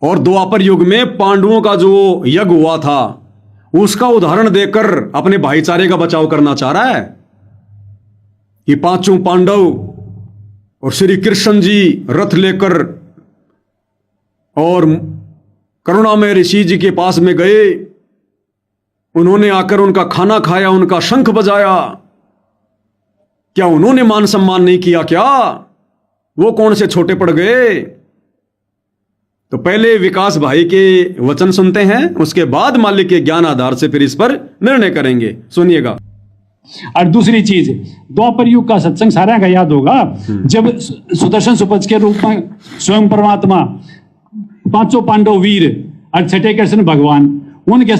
और द्वापर युग में पांडवों का जो यज्ञ हुआ था उसका उदाहरण देकर अपने भाईचारे का बचाव करना चाह रहा है कि पांचों पांडव और श्री कृष्ण जी रथ लेकर और करुणामय ऋषि जी के पास में गए। उन्होंने आकर उनका खाना खाया, उनका शंख बजाया। क्या उन्होंने मान सम्मान नहीं किया? क्या वो कौन से छोटे पड़ गए? तो पहले विकास भाई के वचन सुनते हैं, उसके बाद मालिक के ज्ञान आधार से फिर इस पर निर्णय करेंगे। सुनिएगा। और दूसरी चीज, द्वापर युग का सत्संग सारा का याद होगा, जब सुदर्शन सुपथ के रूप में स्वयं परमात्मा, पांचों पांडव वीर और छठे कृष्ण भगवान उनके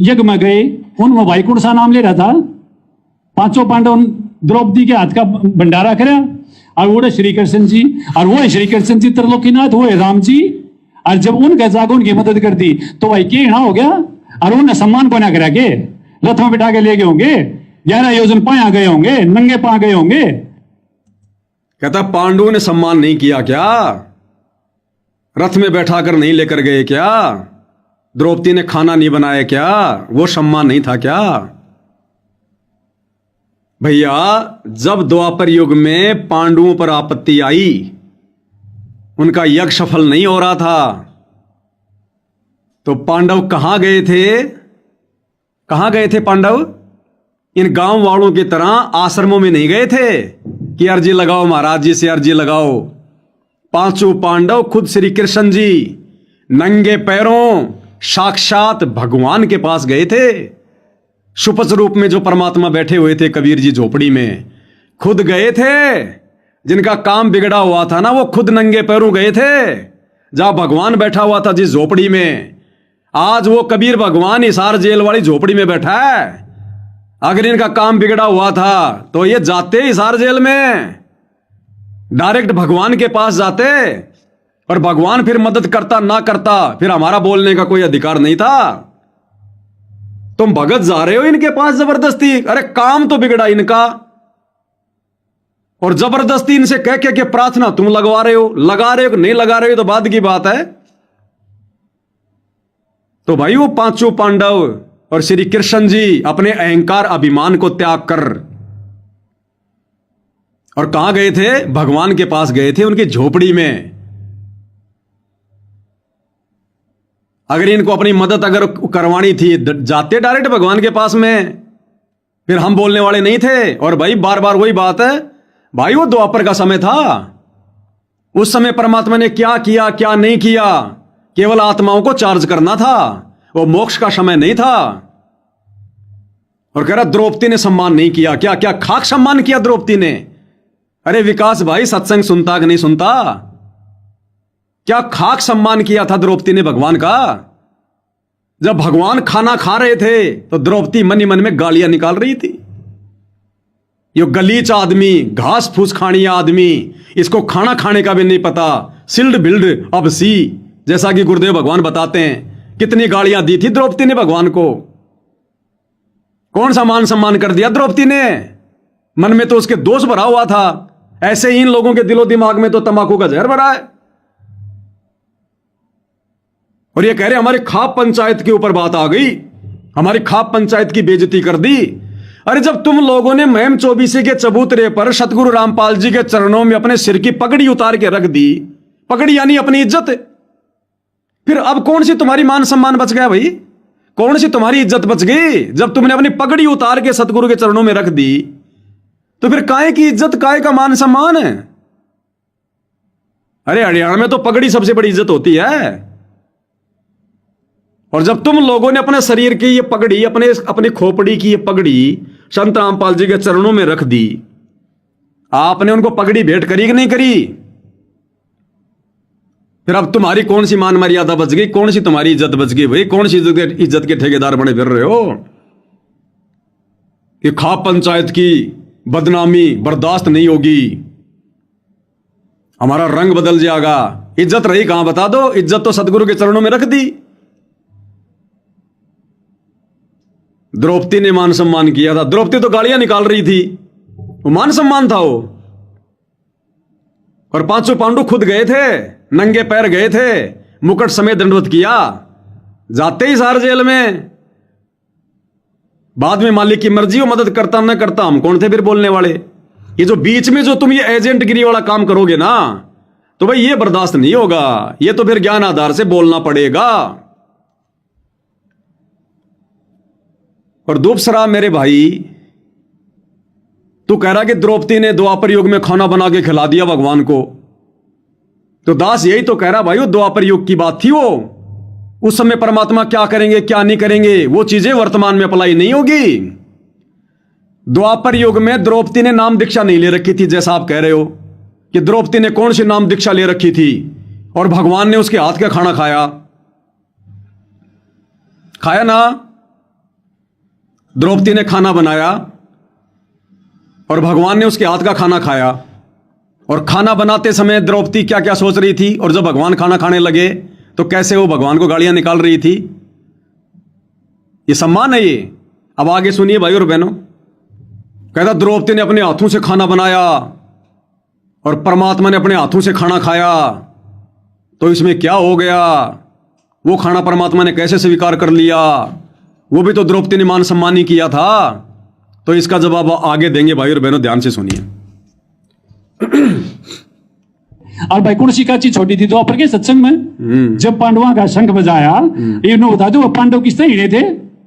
यज्ञ में गए, उनमें भाई कौन सा नाम ले रहा था? पांचों पांडव द्रौपदी के हाथ का भंडारा करा, और वो श्री कृष्ण जी, और वो श्री कृष्ण जी त्रिलोकीनाथ, वो है राम जी। और जब उनके जागो उनकी मदद कर दी तो भाई के हो गया, और उन्हें सम्मान को ना करा के रथ में बिठा के ले गए होंगे, 11 योजन पाया गए होंगे, नंगे पा गए होंगे। कहता पांडवों ने सम्मान नहीं किया क्या? रथ में बैठाकर नहीं लेकर गए क्या? द्रौपदी ने खाना नहीं बनाया क्या? वो सम्मान नहीं था क्या? भैया, जब द्वापर युग में पांडवों पर आपत्ति आई, उनका यज्ञ सफल नहीं हो रहा था, तो पांडव कहां गए थे? कहां गए थे पांडव? इन गांव वालों की तरह आश्रमों में नहीं गए थे कि अर्जी लगाओ महाराज जी से, अर्जी लगाओ। पांचों पांडव खुद श्री कृष्ण जी नंगे पैरों साक्षात भगवान के पास गए थे। सुपथ रूप में जो परमात्मा बैठे हुए थे कबीर जी झोपड़ी में, खुद गए थे। जिनका काम बिगड़ा हुआ था ना, वो खुद नंगे पैरों गए थे। जहां भगवान बैठा हुआ था जिस झोपड़ी में, आज वो कबीर भगवान हिसार जेल वाली झोपड़ी में बैठा है। अगर इनका काम बिगड़ा हुआ था तो ये जाते हिसार जेल में, डायरेक्ट भगवान के पास जाते, पर भगवान फिर मदद करता ना करता, फिर हमारा बोलने का कोई अधिकार नहीं था। तुम भगत जा रहे हो इनके पास जबरदस्ती। अरे काम तो बिगड़ा इनका, और जबरदस्ती इनसे कह के प्रार्थना तुम लगवा रहे हो। लगा रहे हो कि नहीं लगा रहे हो तो बाद की बात है। तो भाई वो पांचों पांडव और श्री कृष्ण जी अपने अहंकार अभिमान को त्याग कर और कहां गए थे? भगवान के पास गए थे, उनकी झोपड़ी में। अगर इनको अपनी मदद अगर करवानी थी, जाते डायरेक्ट भगवान के पास में, फिर हम बोलने वाले नहीं थे। और भाई बार बार वही बात है भाई, वो द्वापर का समय था। उस समय परमात्मा ने क्या किया क्या नहीं किया, केवल आत्माओं को चार्ज करना था, वो मोक्ष का समय नहीं था। और कह रहा द्रौपदी ने सम्मान नहीं किया। क्या क्या खाक सम्मान किया द्रौपदी ने? अरे विकास भाई, सत्संग सुनता कि नहीं सुनता? क्या खाक सम्मान किया था द्रौपदी ने भगवान का? जब भगवान खाना खा रहे थे तो द्रौपदी मन ही मन में गालियां निकाल रही थी। यो गलीच आदमी, घास फूस खानी आदमी, इसको खाना खाने का भी नहीं पता, सिल्ड बिल्ड अब सी, जैसा कि गुरुदेव भगवान बताते हैं। कितनी गालियां दी थी द्रौपदी ने भगवान को। कौन सा मान सम्मान कर दिया द्रौपदी ने? मन में तो उसके दोष भरा हुआ था। ऐसे ही इन लोगों के दिलो दिमाग में तो तंबाकू का जहर भरा है। और ये कह रहे हमारी खाप पंचायत के ऊपर बात आ गई, हमारी खाप पंचायत की बेइज्जती कर दी। अरे जब तुम लोगों ने महम चौबीसी के चबूतरे पर सतगुरु रामपाल जी के चरणों में अपने सिर की पगड़ी उतार के रख दी, पगड़ी यानी अपनी इज्जत, फिर अब कौन सी तुम्हारी मान सम्मान बच गया भाई? कौन सी तुम्हारी इज्जत बच गई? जब तुमने अपनी पगड़ी उतार के सतगुरु के चरणों में रख दी, तो फिर काहे की इज्जत, काहे का मान सम्मान है? अरे हरियाणा में तो पगड़ी सबसे बड़ी इज्जत होती है। और जब तुम लोगों ने अपने शरीर की ये पगड़ी, अपने खोपड़ी की ये पगड़ी संत रामपाल जी के चरणों में रख दी, आपने उनको पगड़ी भेंट करी कि नहीं करी? फिर अब तुम्हारी कौन सी मान मर्यादा बच गई? कौन सी तुम्हारी इज्जत बच गई भाई? कौन सी इज्जत के ठेकेदार बने फिर रहे हो? ये खाप पंचायत की बदनामी बर्दाश्त नहीं होगी, हमारा रंग बदल जाएगा। इज्जत रही कहां बता दो? इज्जत तो सतगुरु के चरणों में रख दी। द्रौपदी ने मान सम्मान किया था। द्रौपदी तो गालियां निकाल रही थी, वो मान सम्मान था वो। और पांचों पांडु खुद गए थे, नंगे पैर गए थे, मुकुट समेत दंडवत किया, जाते ही सार जेल में। बाद में मालिक की मर्जी हो, मदद करता न करता, हम कौन थे फिर बोलने वाले। ये जो बीच में जो तुम ये एजेंट गिरी वाला काम करोगे ना, तो भाई ये बर्दाश्त नहीं होगा। ये तो फिर ज्ञान आधार से बोलना पड़ेगा। और दूसरा मेरे भाई, तू कह रहा कि द्रौपदी ने द्वापर युग में खाना बना के खिला दिया भगवान को, तो दास यही तो कह रहा भाई, वो द्वापर युग की बात थी। वो उस समय परमात्मा क्या करेंगे क्या नहीं करेंगे, वो चीजें वर्तमान में अप्लाई नहीं होगी। द्वापर युग में द्रौपदी ने नाम दीक्षा नहीं ले रखी थी, जैसा आप कह रहे हो कि द्रौपदी ने कौन सी नाम दीक्षा ले रखी थी, और भगवान ने उसके हाथ का खाना खाया, खाया ना। द्रौपदी ने खाना बनाया और भगवान ने उसके हाथ का खाना खाया। और खाना बनाते समय द्रौपदी क्या क्या सोच रही थी, और जब भगवान खाना खाने लगे तो कैसे वो भगवान को गालियां निकाल रही थी। ये सम्मान है ये। अब आगे सुनिए भाई और बहनों, कहता द्रौपदी ने अपने हाथों से खाना बनाया और परमात्मा ने अपने हाथों से खाना खाया, तो इसमें क्या हो गया? वो खाना परमात्मा ने कैसे स्वीकार कर लिया? वो भी तो द्रौपदी ने मान सम्मान ही किया था। तो इसका जवाब आगे देंगे भाई और बहनों, ध्यान से सुनिए। और भाई कौन सी का चीज छोटी थी द्वापर के सत्संग में, जब पांडवों का शंख बजाया, इन्होंने बता दो पांडव किस तरह हिड़े थे,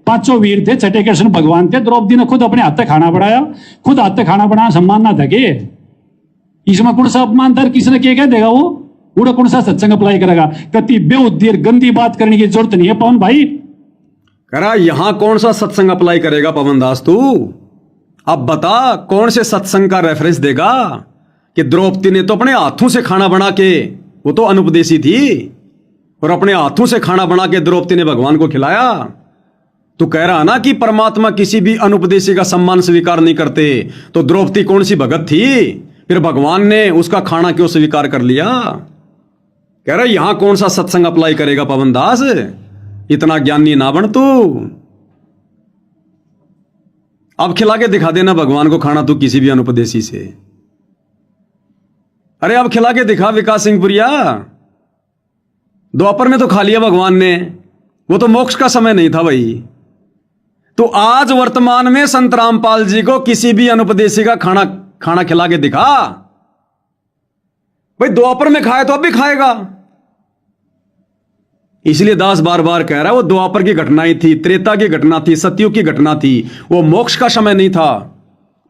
पांचों वीर थे, छठे कृष्ण भगवान थे। द्रौपदी ने खुद अपने हाथ से खाना बनाया, खुद हाथ से खाना बनाया, सम्मान ना था के इसमें कौन सा अपमान था? किसने क्या कह देगा? वो कौन सा सत्संग अप्लाई करेगा? कति बेउद्देश्य गंदी बात करने की जरूरत नहीं है पवन भाई। करा यहां कौन सा सत्संग अप्लाई करेगा पवन दास तू? अब बता कौन से सत्संग का रेफरेंस देगा कि द्रौपदी ने तो अपने हाथों से खाना बना के, वो तो अनुपदेशी थी, और अपने हाथों से खाना बना के द्रौपदी ने भगवान को खिलाया। तू कह रहा ना कि परमात्मा किसी भी अनुपदेशी का सम्मान स्वीकार नहीं करते, तो द्रौपदी कौन सी भगत थी? फिर भगवान ने उसका खाना क्यों स्वीकार कर लिया? कह रहा यहां कौन सा सत्संग अप्लाई करेगा पवन दास? इतना ज्ञानी ना बन तू। अब खिला के दिखा देना भगवान को खाना तू किसी भी अनुपदेशी से। अरे अब खिला के दिखा विकास सिंह पुरिया। द्वापर में तो खा लिया भगवान ने, वो तो मोक्ष का समय नहीं था भाई। तो आज वर्तमान में संत रामपाल जी को किसी भी अनुपदेशी का खाना खिला के दिखा। भाई द्वापर में खाए तो अब भी खाएगा। इसलिए दास बार बार कह रहा है वो द्वापर की घटना ही थी, त्रेता की घटना थी, सतयुग की घटना थी, वो मोक्ष का समय नहीं था।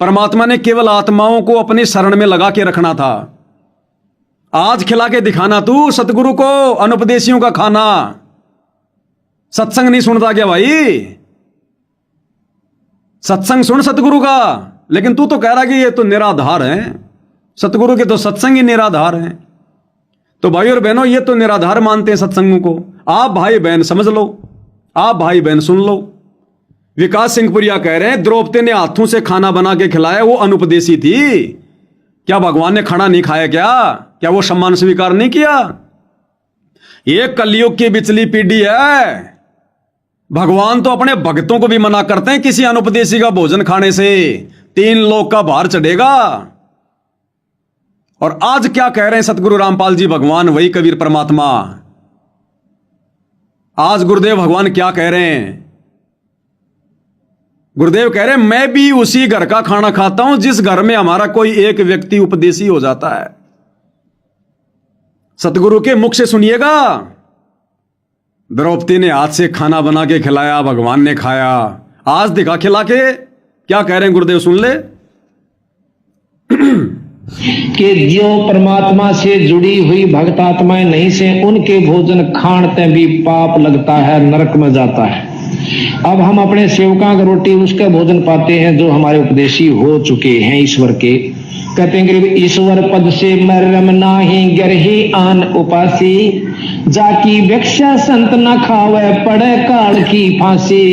परमात्मा ने केवल आत्माओं को अपनी शरण में लगा के रखना था। आज खिला के दिखाना तू सतगुरु को अनुपदेशियों का खाना। सत्संग नहीं सुनता क्या भाई? सत्संग सुन सतगुरु का। लेकिन तू तो कह रहा कि ये तो निराधार है, सतगुरु के तो सत्संग ही निराधार हैं। तो भाई और बहनों, ये तो निराधार मानते हैं सत्संगों को। आप भाई बहन समझ लो, आप भाई बहन सुन लो। विकास सिंह पुरिया कह रहे हैं द्रौपदी ने हाथों से खाना बना के खिलाया, वो अनुपदेशी थी। क्या भगवान ने खाना नहीं खाया? क्या वो सम्मान स्वीकार नहीं किया? ये कलयुग की बिचली पीढ़ी है। भगवान तो अपने भक्तों को भी मना करते हैं किसी अनुपदेशी का भोजन खाने से 3 लोक का भार चढ़ेगा। और आज क्या कह रहे हैं सतगुरु रामपाल जी भगवान, वही कबीर परमात्मा। आज गुरुदेव भगवान क्या कह रहे हैं? गुरुदेव कह रहे हैं मैं भी उसी घर का खाना खाता हूं जिस घर में हमारा कोई एक व्यक्ति उपदेशी हो जाता है। सतगुरु के मुख से सुनिएगा। द्रौपदी ने हाथ से खाना बना के खिलाया, भगवान ने खाया। आज दिखा खिला के क्या कह रहे हैं गुरुदेव, सुन ले। कि जो परमात्मा से जुड़ी हुई भक्त आत्माएं नहीं से उनके भोजन खानते भी पाप लगता है, नरक में जाता है। अब हम अपने सेवकां की रोटी उसका भोजन पाते हैं जो हमारे उपदेशी हो चुके हैं ईश्वर के। कहते हैं कि ईश्वर पद से मरम नाही गरही आन उपासी, जाकी भिक्षा संत न खावे पड़े काल की फांसी।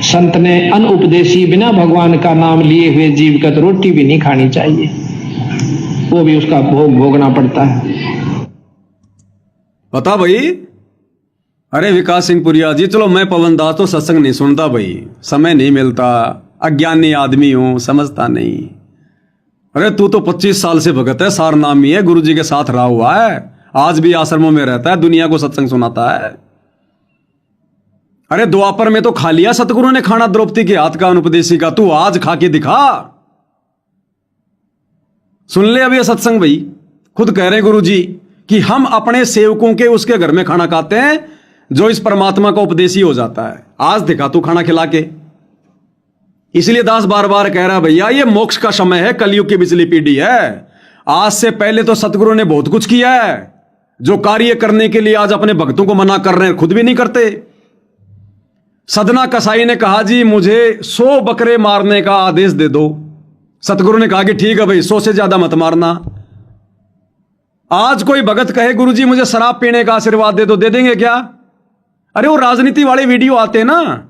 संत ने अनुपदेशी बिना भगवान का नाम लिए हुए जीव का तो रोटी भी नहीं खानी चाहिए, वो भी उसका भोग भोगना पड़ता है। पता भाई? अरे विकास सिंह पुरिया जी, चलो मैं पवन दास तो सत्संग नहीं सुनता भाई, समय नहीं मिलता, अज्ञानी आदमी हूं, समझता नहीं। अरे तू तो 25 साल से भगत है, सार नामी है, गुरु जी के साथ रहा हुआ है। आज भी आश्रमों में रहता है, दुनिया को सत्संग सुनाता है। अरे द्वापर में तो खा लिया सतगुरु ने खाना द्रौपदी के हाथ का, अनुपदेशी का। तू आज खा के दिखा। सुन ले अब ये सत्संग भाई, खुद कह रहे गुरु जी कि हम अपने सेवकों के उसके घर में खाना खाते हैं जो इस परमात्मा का उपदेशी हो जाता है। आज दिखा तू खाना खिला के। इसलिए दास बार बार कह रहा भैया ये मोक्ष का समय है, कलयुग की बिजली पीढ़ी है। आज से पहले तो सतगुरु ने बहुत कुछ किया है, जो कार्य करने के लिए आज अपने भक्तों को मना कर रहे हैं, खुद भी नहीं करते। सदना कसाई ने कहा जी मुझे 100 बकरे मारने का आदेश दे दो। सतगुरु ने कहा कि ठीक है भाई, 100 से ज्यादा मत मारना। आज कोई भगत कहे गुरु जी मुझे शराब पीने का आशीर्वाद दे दो, दे देंगे क्या? अरे वो राजनीति वाले वीडियो आते हैं ना,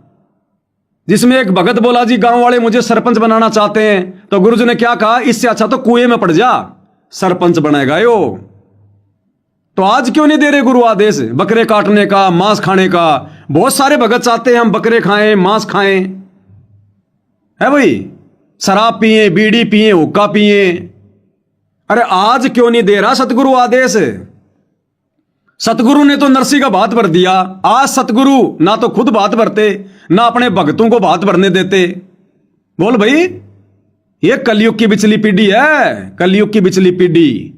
जिसमें एक भगत बोला जी गांव वाले मुझे सरपंच बनाना चाहते हैं, तो गुरुजी ने क्या कहा, इससे अच्छा तो कुएं में पड़ जा, सरपंच बनेगा यो। तो आज क्यों नहीं दे रहे गुरु आदेश बकरे काटने का, मांस खाने का? बहुत सारे भगत चाहते हैं हम बकरे खाएं, मांस खाएं, है भाई, शराब पिए, बीड़ी पिए, हुक्का पिए। अरे आज क्यों नहीं दे रहा सतगुरु आदेश? सतगुरु ने तो नरसी का भात भर दिया। आज सतगुरु ना तो खुद भात भरते, ना अपने भक्तों को भात भरने देते। बोल भाई, ये कलयुग की बिचली पीढ़ी है, कलयुग की बिचली पीढ़ी।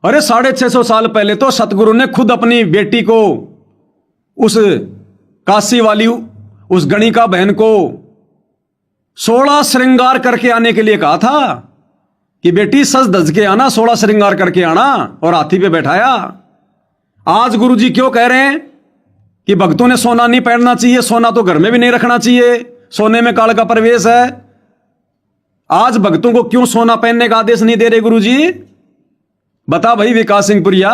अरे 650 साल पहले तो सतगुरु ने खुद अपनी बेटी को, उस काशी वाली उस गणिका बहन को 16 श्रृंगार करके आने के लिए कहा था कि बेटी सज धज के आना, 16 श्रृंगार करके आना, और हाथी पे बैठाया। आज गुरुजी क्यों कह रहे हैं कि भक्तों ने सोना नहीं पहनना चाहिए, सोना तो घर में भी नहीं रखना चाहिए, सोने में काल का प्रवेश है। आज भक्तों को क्यों सोना पहनने का आदेश नहीं दे रहे गुरुजी? बता भाई विकास सिंह पुरिया।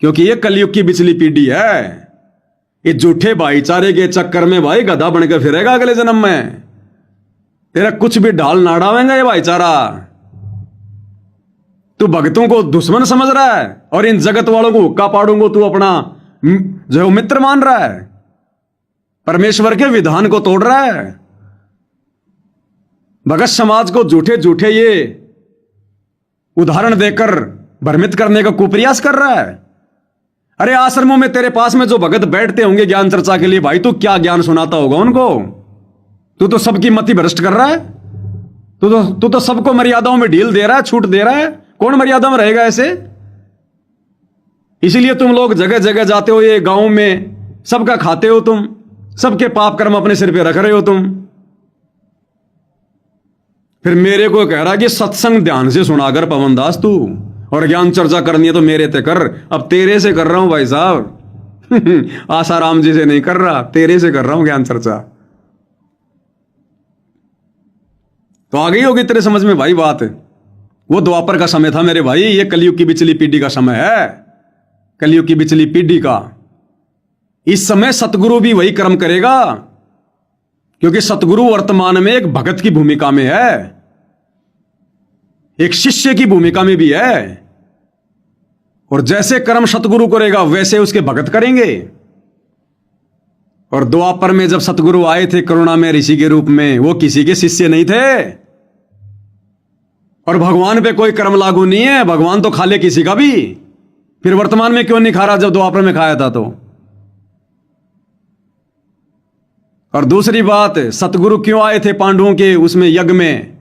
क्योंकि ये कलयुग की बिचली पीढ़ी है। ये झूठे भाईचारे के चक्कर में भाई गधा बनकर फिरेगा अगले जन्म में। तेरा कुछ भी ढाल ना डालेंगे ये भाईचारा। तू भक्तों को दुश्मन समझ रहा है और इन जगत वालों को हुक्का पाड़ूंगा तू अपना जो मित्र मान रहा है। परमेश्वर के विधान को तोड़ रहा है। भगत समाज को झूठे झूठे ये उदाहरण देकर भ्रमित करने का कुप्रयास कर रहा है। अरे आश्रमों में तेरे पास में जो भगत बैठते होंगे ज्ञान चर्चा के लिए, भाई तू क्या ज्ञान सुनाता होगा उनको? तू तो सबकी मति भ्रष्ट कर रहा है। तू तो सबको मर्यादाओं में ढील दे रहा है, छूट दे रहा है। कौन मर्यादा में रहेगा ऐसे? इसीलिए तुम लोग जगह जगह जाते हो, ये गांव में सबका खाते हो तुम, सबके पाप कर्म अपने सिर पे रख रहे हो तुम। फिर मेरे को कह रहा कि सत्संग ध्यान से सुनाकर पवन दास तू, और ज्ञान चर्चा करनी है तो मेरे ते कर। अब तेरे से कर रहा हूं भाई साहब। आसाराम जी से नहीं कर रहा, तेरे से कर रहा हूं ज्ञान चर्चा। तो आ गई होगी तेरे समझ में भाई बात। वो द्वापर का समय था मेरे भाई, ये कलयुग की बिचली पीढ़ी का समय है, कलयुग की बिचली पीढ़ी का। इस समय सतगुरु भी वही कर्म करेगा, क्योंकि सतगुरु वर्तमान में एक भगत की भूमिका में है, एक शिष्य की भूमिका में भी है। और जैसे कर्म सतगुरु करेगा वैसे उसके भगत करेंगे। और द्वापर में जब सतगुरु आए थे करुणा में ऋषि के रूप में, वो किसी के शिष्य नहीं थे। और भगवान पे कोई कर्म लागू नहीं है, भगवान तो खा ले किसी का भी। फिर वर्तमान में क्यों नहीं खा रहा जब द्वापर में खाया था तो? और दूसरी बात, सतगुरु क्यों आए थे पांडवों के उसमें यज्ञ में?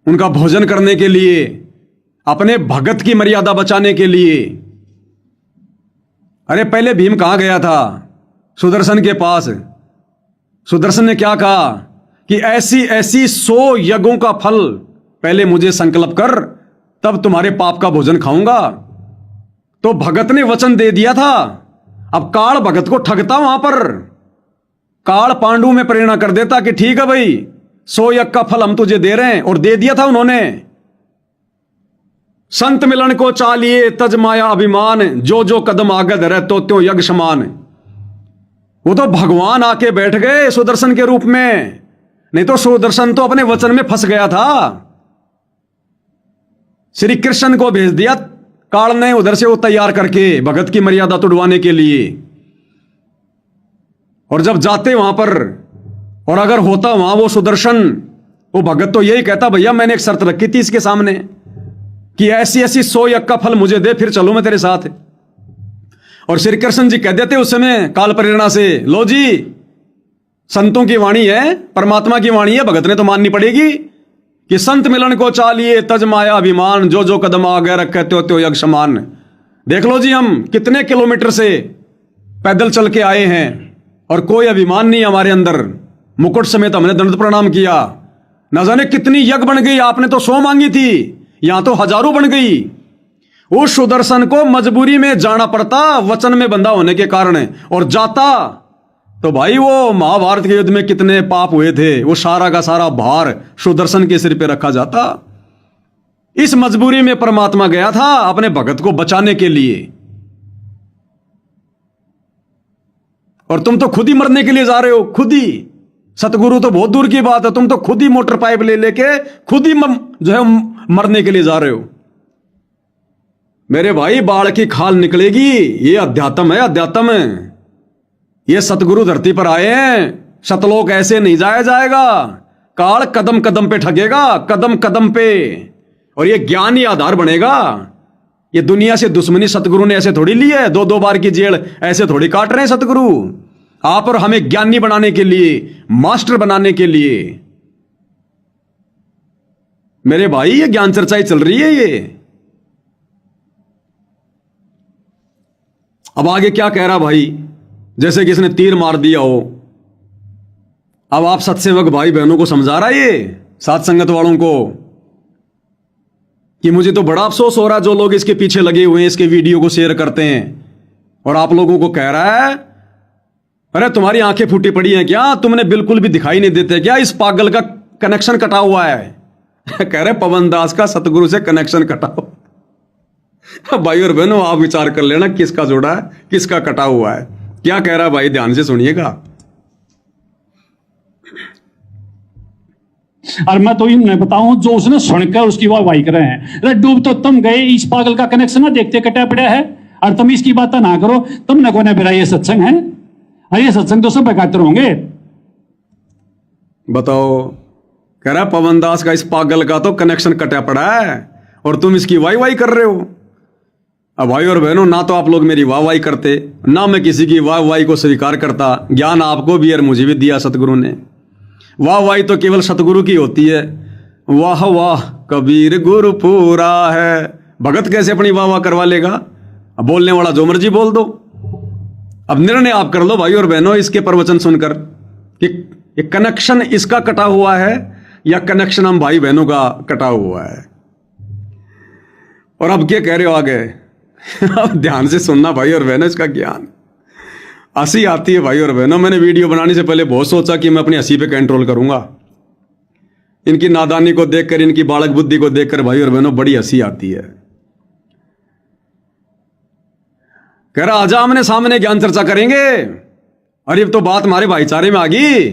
उनका भोजन करने के लिए, अपने भगत की मर्यादा बचाने के लिए। अरे पहले भीम कहां गया था? सुदर्शन के पास। सुदर्शन ने क्या कहा कि ऐसी ऐसी 100 यज्ञों का फल पहले मुझे संकल्प कर, तब तुम्हारे पाप का भोजन खाऊंगा। तो भगत ने वचन दे दिया था। अब काल भगत को ठगता वहां पर, काल पांडु में प्रेरणा कर देता कि ठीक है भाई 100 यज्ञ का फल हम तुझे दे रहे हैं, और दे दिया था उन्होंने। संत मिलन को चालिए तज माया अभिमान, जो जो कदम आगे धरे तो त्यों यज्ञ समान। वो तो भगवान आके बैठ गए सुदर्शन के रूप में, नहीं तो सुदर्शन तो अपने वचन में फंस गया था। श्री कृष्ण को भेज दिया काल ने उधर से वो तैयार करके भगत की मर्यादा तोड़वाने के लिए। और जब जाते वहां पर, और अगर होता वहां वो सुदर्शन, वो भगत तो यही कहता भैया मैंने एक शर्त रखी थी इसके सामने कि ऐसी ऐसी 100 यज्ञ का फल मुझे दे, फिर चलूं मैं तेरे साथ। और श्री कृष्ण जी कह देते उस समय काल प्रेरणा से, लो जी संतों की वाणी है, परमात्मा की वाणी है, भगत ने तो माननी पड़ेगी कि संत मिलन को चालिए तज माया अभिमान, जो जो कदम आगे रखे त्यो त्यो यज्ञ समान। देख लो जी हम कितने किलोमीटर से पैदल चल के आए हैं और कोई अभिमान नहीं हमारे अंदर। मुकुट समेत हमने दंड प्रणाम किया। न जाने कितनी यज्ञ बन गई, आपने तो 100 मांगी थी, यहां तो हजारों बन गई। उस सुदर्शन को मजबूरी में जाना पड़ता वचन में बंधा होने के कारण, और जाता तो भाई वो महाभारत के युद्ध में कितने पाप हुए थे, वो सारा का सारा भार सुदर्शन के सिर पे रखा जाता। इस मजबूरी में परमात्मा गया था अपने भगत को बचाने के लिए। और तुम तो खुद ही मरने के लिए जा रहे हो, खुद ही। सतगुरु तो बहुत दूर की बात है, तुम तो खुद ही मोटर पाइप ले लेके खुद ही जो है मरने के लिए जा रहे हो। मेरे भाई बाढ़ की खाल निकलेगी, ये अध्यात्म है, अध्यात्म है। ये सतगुरु धरती पर आए हैं, सतलोक ऐसे नहीं जाया जाएगा। काल कदम कदम पे ठगेगा, कदम कदम पे। और ये ज्ञान ही आधार बनेगा। ये दुनिया से दुश्मनी सतगुरु ने ऐसे थोड़ी ली है, 2-2 बार की जेल ऐसे थोड़ी काट रहे हैं सतगुरु। आप और हमें ज्ञानी बनाने के लिए, मास्टर बनाने के लिए। मेरे भाई ये ज्ञान चर्चा ही चल रही है ये। अब आगे क्या कह रहा भाई, जैसे किसने तीर मार दिया हो। अब आप सत्सेवक भाई बहनों को समझा रहा है ये, साथ संगत वालों को, कि मुझे तो बड़ा अफसोस हो रहा है जो लोग इसके पीछे लगे हुए हैं, इसके वीडियो को शेयर करते हैं, और आप लोगों को कह रहा है अरे तुम्हारी आंखें फूटी पड़ी हैं क्या, तुमने बिल्कुल भी दिखाई नहीं देते क्या, इस पागल का कनेक्शन कटा हुआ है। कह रहे पवन दास का सतगुरु से कनेक्शन कटा हुआ। भाई और बहनों आप विचार कर लेना किसका जोड़ा है, किसका कटा हुआ है। क्या कह रहा है भाई, ध्यान से सुनिएगा। और मैं तो ये बताऊं, जो उसने सुनकर उसकी वाहवाही कर रहे हैं, अरे डूब तो तुम गए, इस पागल का कनेक्शन ना देखते कटा पड़ा है, और तुम इसकी बात ना करो, तुमने कोने फिर ये सत्संग है, अरे ये सत्संग तो सब बेकार होंगे। बताओ, कह रहा पवन दास का इस पागल का तो कनेक्शन कटा पड़ा है, और तुम इसकी वाई वाई कर रहे हो। अब भाई और बहनों, ना तो आप लोग मेरी वाह वाई करते, ना मैं किसी की वाह वाई को स्वीकार करता। ज्ञान आपको भी और मुझे भी दिया सतगुरु ने। वाह वाई तो केवल सतगुरु की होती है। वाह वाह कबीर गुरु पूरा है। भगत कैसे अपनी वाह वाह करवा लेगा। अब बोलने वाला जो मर्जी बोल दो। अब निर्णय आप कर लो भाई और बहनों, इसके प्रवचन सुनकर कि कनेक्शन इसका कटा हुआ है या कनेक्शन हम भाई बहनों का कटा हुआ है। और अब क्या कह रहे हो आगे। अब ध्यान से सुनना भाई और बहनों, इसका ज्ञान हंसी आती है भाई और बहनों। मैंने वीडियो बनाने से पहले बहुत सोचा कि मैं अपनी हंसी पे कंट्रोल करूंगा। इनकी नादानी को देखकर, इनकी बालक बुद्धि को देखकर भाई और बहनों बड़ी हंसी आती है। कह रहा आजा आमने सामने ज्ञान चर्चा करेंगे। अरे अब तो बात हमारे भाईचारे में आ गई।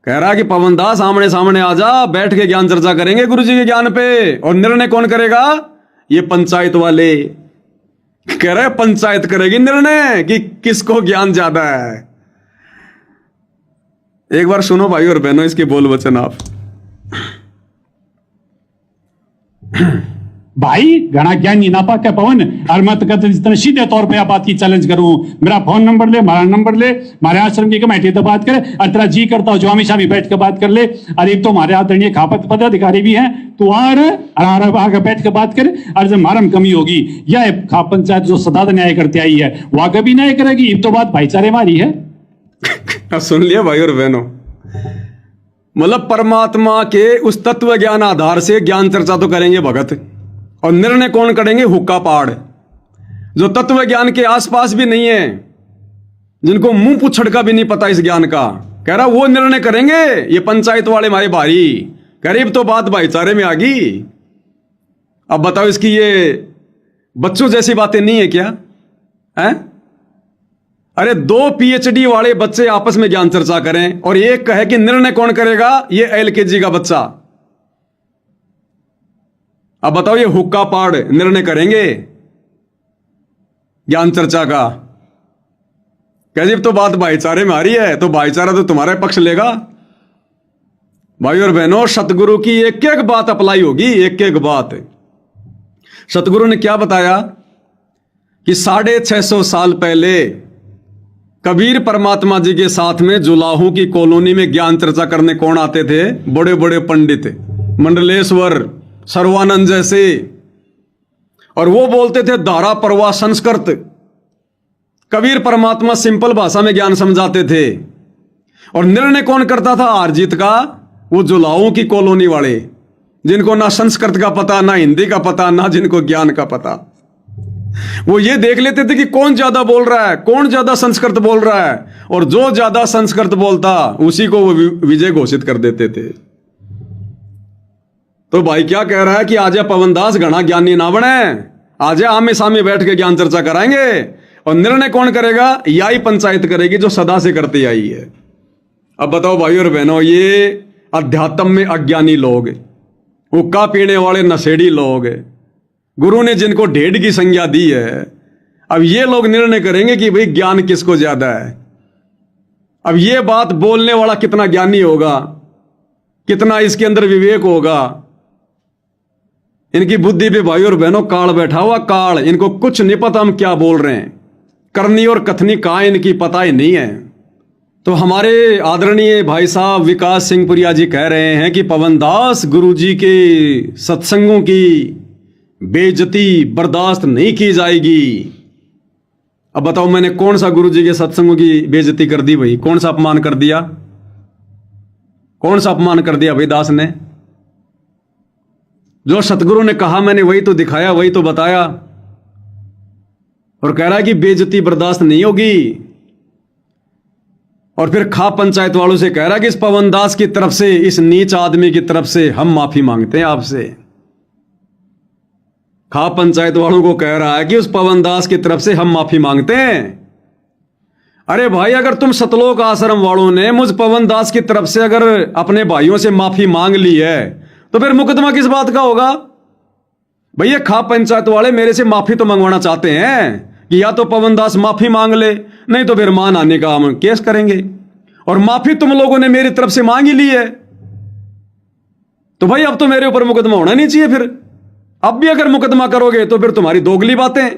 कह रहा कि पवन दास आमने सामने आजा, बैठ के ज्ञान चर्चा करेंगे गुरु जी के ज्ञान पे। और निर्णय कौन करेगा, ये पंचायत वाले। कह रहे पंचायत करेगी निर्णय कि किसको ज्ञान ज्यादा है। एक बार सुनो भाई और बहनों इसके बोल वचन आप। भाई घना ज्ञान नहीं ना पाके पवन, और मैं तो सीधे तौर पे आप बात की चैलेंज करूं। मेरा फोन नंबर ले, हमारा नंबर ले, हमारे आश्रम की कमेटी तो बात करे, और तेरा जी करता हो जो हमेशा भी बैठ के बात कर ले। और एक तो हमारे आदरणीय खापत पदाधिकारी भी हैं, तो आगे बैठ के बात करे। और जब हमारा में कमी होगी, या खाप पंचायत जो सदा न्याय करते आई है वो आगे भी न्याय करेगी। तो बात भाईचारे वाली है। अब सुन लिया भाई और बहनों, मतलब परमात्मा के उस तत्व ज्ञान आधार से ज्ञान चर्चा तो करेंगे भगत, और निर्णय कौन करेंगे, हुक्का पाड़। जो तत्व ज्ञान के आसपास भी नहीं है, जिनको मुंह पुछड़ का भी नहीं पता इस ज्ञान का, कह रहा वो निर्णय करेंगे। ये पंचायत वाले हमारे भाई, करीब तो बात भाईचारे में आ गई। अब बताओ, इसकी ये बच्चों जैसी बातें नहीं है क्या है? अरे 2 PhD वाले बच्चे आपस में ज्ञान चर्चा करें, और एक कहे कि निर्णय कौन करेगा, ये LKG का बच्चा। अब बताओ, ये हुक्का पाड़ निर्णय करेंगे ज्ञान चर्चा का। कह तो बात भाईचारे में आ रही है, तो भाईचारा तो तुम्हारा पक्ष लेगा। भाई और बहनों, सतगुरु की एक एक बात अप्लाई होगी, एक एक बात। सतगुरु ने क्या बताया कि 650 साल पहले कबीर परमात्मा जी के साथ में जुलाहों की कॉलोनी में ज्ञान चर्चा करने कौन आते थे? बड़े बड़े पंडित, मंडलेश्वर, सर्वानंद जैसे। और वो बोलते थे धारा प्रवाह संस्कृत। कबीर परमात्मा सिंपल भाषा में ज्ञान समझाते थे। और निर्णय कौन करता था हार जीत का? वो जुलाहों की कॉलोनी वाले, जिनको ना संस्कृत का पता, ना हिंदी का पता, ना जिनको ज्ञान का पता। वो ये देख लेते थे कि कौन ज्यादा बोल रहा है, कौन ज्यादा संस्कृत बोल रहा है, और जो ज्यादा संस्कृत बोलता उसी को वो विजय घोषित कर देते थे। तो भाई क्या कह रहा है कि आजा पवनदास घना ज्ञानी ना बने, आजा आमे सामने बैठ के ज्ञान चर्चा कराएंगे। और निर्णय कौन करेगा? यही पंचायत करेगी जो सदा से करती आई है। अब बताओ भाई और बहनों, ये अध्यात्म में अज्ञानी लोग, हुक्का पीने वाले नशेड़ी लोग, गुरु ने जिनको ढेढ़ की संज्ञा दी है, अब ये लोग निर्णय करेंगे कि भाई ज्ञान किसको ज्यादा है। अब ये बात बोलने वाला कितना ज्ञानी होगा, कितना इसके अंदर विवेक होगा। इनकी बुद्धि पे भाई और बहनों काल बैठा हुआ, काल। इनको कुछ नहीं पता हम क्या बोल रहे हैं, करनी और कथनी कहां इनकी पता ही नहीं है। तो हमारे आदरणीय भाई साहब विकास सिंह पुरिया जी कह रहे हैं कि पवनदास, गुरुजी के सत्संगों की बेइज्जती बर्दाश्त नहीं की जाएगी। अब बताओ, मैंने कौन सा गुरुजी के सत्संगों की बेइज्जती कर दी भाई? कौन सा अपमान कर दिया? कौन सा अपमान कर दिया भाई दास ने? जो सतगुरु ने कहा मैंने वही तो दिखाया, वही तो बताया। और कह रहा है कि बेइज्जती बर्दाश्त नहीं होगी। और फिर खा पंचायत वालों से कह रहा है कि इस पवनदास की तरफ से, इस नीच आदमी की तरफ से हम माफी मांगते हैं आपसे। खा पंचायत वालों को कह रहा है कि उस पवनदास की तरफ से हम माफी मांगते हैं। अरे भाई, अगर तुम सतलोक आश्रम वालों ने मुझ पवनदास की तरफ से अगर अपने भाइयों से माफी मांग ली है, तो फिर मुकदमा किस बात का होगा? भैया, खा पंचायत वाले मेरे से माफी तो मंगवाना चाहते हैं कि या तो पवनदास माफी मांग ले, नहीं तो फिर मान आने का हम केस करेंगे। और माफी तुम लोगों ने मेरी तरफ से मांग ही ली है, तो भाई अब तो मेरे ऊपर मुकदमा होना नहीं चाहिए। फिर अब भी अगर मुकदमा करोगे तो फिर तुम्हारी दोगली बातें,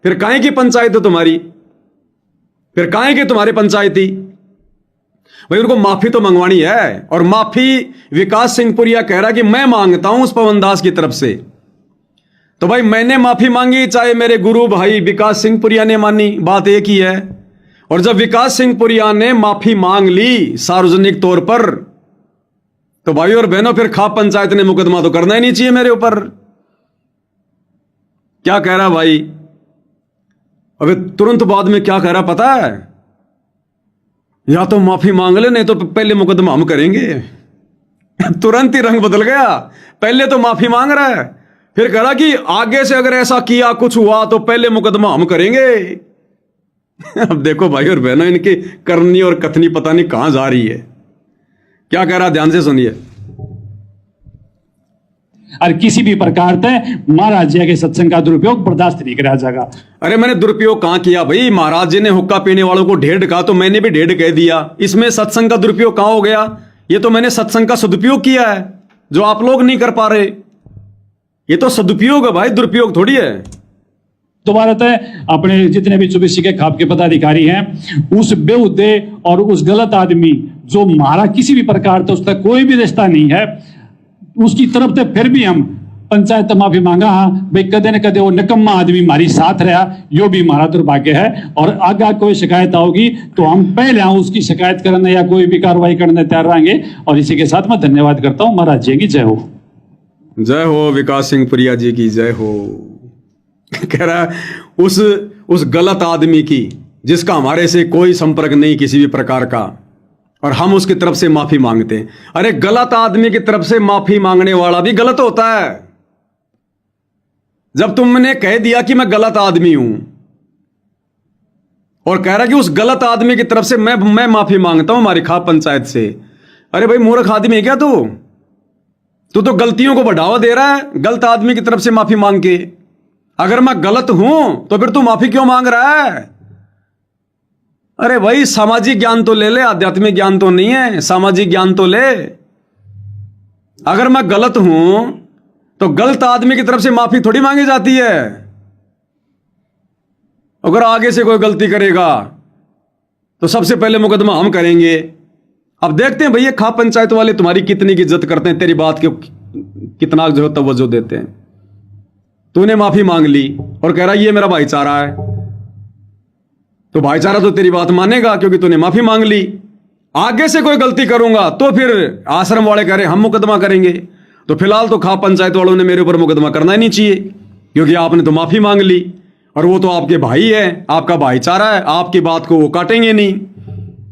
फिर काहे की पंचायत है तुम्हारी, फिर काहे के तुम्हारे पंचायती? भाई उनको माफी तो मंगवानी है। और माफी विकास सिंह पुरिया कह रहा है कि मैं मांगता हूं उस पवनदास की तरफ से। तो भाई मैंने माफी मांगी, चाहे मेरे गुरु भाई विकास सिंह पुरिया ने मानी, बात एक ही है। और जब विकास सिंह पुरिया ने माफी मांग ली सार्वजनिक तौर पर, तो भाई और बहनों फिर खा पंचायत ने मुकदमा तो करना ही नहीं चाहिए मेरे ऊपर। क्या कह रहा भाई? अबे तुरंत बाद में क्या कह रहा पता है? या तो माफी मांग ले, नहीं तो पहले मुकदमा हम करेंगे। तुरंत ही रंग बदल गया। पहले तो माफी मांग रहा है, फिर कह रहा कि आगे से अगर ऐसा किया कुछ हुआ तो पहले मुकदमा हम करेंगे। अब देखो भाई और बहनों, इनकी करनी और कथनी पता नहीं कहां जा रही है। क्या कह रहा, ध्यान से सुनिए। और किसी भी प्रकार से महाराज जी के सत्संग का दुरुपयोग बर्दाश्त नहीं करा जाएगा। अरे मैंने दुरुपयोग कहां किया भाई? महाराज जी ने हुक्का पीने वालों को ढेढ़ कहा तो मैंने भी ढेढ़ कह दिया। इसमें सत्संग का दुरुपयोग कहां हो गया? ये तो मैंने सत्संग का सदुपयोग किया है, जो आप लोग नहीं कर पा रहे। ये तो सदुपयोग है भाई, दुरुपयोग थोड़ी है। दोबारा तो अपने जितने भी 24 के खाप के पदाधिकारी हैं, उस बेहुदे और उस गलत आदमी जो मारा किसी भी प्रकार से उसका कोई भी रिश्ता नहीं है, उसकी तरफ से फिर भी हम पंचायत माफी मांगा। हाँ भाई, कदे न कदे वो निकम्मा आदमी हमारी साथ रहा, यो भी हमारा दुर्भाग्य है। और आगे कोई शिकायत आओगी तो हम पहले उसकी शिकायत करने या कोई भी कार्रवाई करने तैयार रहेंगे। और इसी के साथ मैं धन्यवाद करता हूं। महाराज जी की जय हो। जय हो विकास सिंह पुरिया जी की जय हो। कह रहा है उस गलत आदमी की, जिसका हमारे से कोई संपर्क नहीं किसी भी प्रकार का, और हम उसकी तरफ से माफी मांगते हैं। अरे गलत आदमी की तरफ से माफी मांगने वाला भी गलत होता है। जब तुमने कह दिया कि मैं गलत आदमी हूं, और कह रहा कि उस गलत आदमी की तरफ से मैं माफी मांगता हूं हमारी खा पंचायत से। अरे भाई मूर्ख आदमी है क्या तू? तू तो गलतियों को बढ़ावा दे रहा है गलत आदमी की तरफ से माफी मांग के। अगर मैं गलत हूं तो फिर तू माफी क्यों मांग रहा है? अरे भाई सामाजिक ज्ञान तो ले ले, आध्यात्मिक ज्ञान तो नहीं है, सामाजिक ज्ञान तो ले। अगर मैं गलत हूं तो गलत आदमी की तरफ से माफी थोड़ी मांगी जाती है। अगर आगे से कोई गलती करेगा तो सबसे पहले मुकदमा हम करेंगे। अब देखते हैं भैया खाप पंचायत वाले तुम्हारी कितनी की इज्जत करते हैं, तेरी बात के कितना जो है तवज्जो देते हैं। तूने माफी मांग ली और कह रहा ये मेरा भाईचारा है, तो भाईचारा तो तेरी बात मानेगा क्योंकि तूने माफी मांग ली। आगे से कोई गलती करूंगा तो फिर आश्रम वाले कह रहे हम मुकदमा करेंगे। तो फिलहाल तो खाप पंचायत वालों ने मेरे ऊपर मुकदमा करना ही नहीं चाहिए, क्योंकि आपने तो माफी मांग ली और वो तो आपके भाई है, आपका भाईचारा है, आपकी बात को वो काटेंगे नहीं।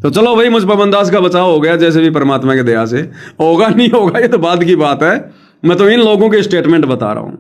तो चलो भाई, मुझ पवन दास का बचाव हो गया जैसे भी परमात्मा की दया से। होगा नहीं होगा ये तो बाद की बात है, मैं तो इन लोगों के स्टेटमेंट बता रहा हूं।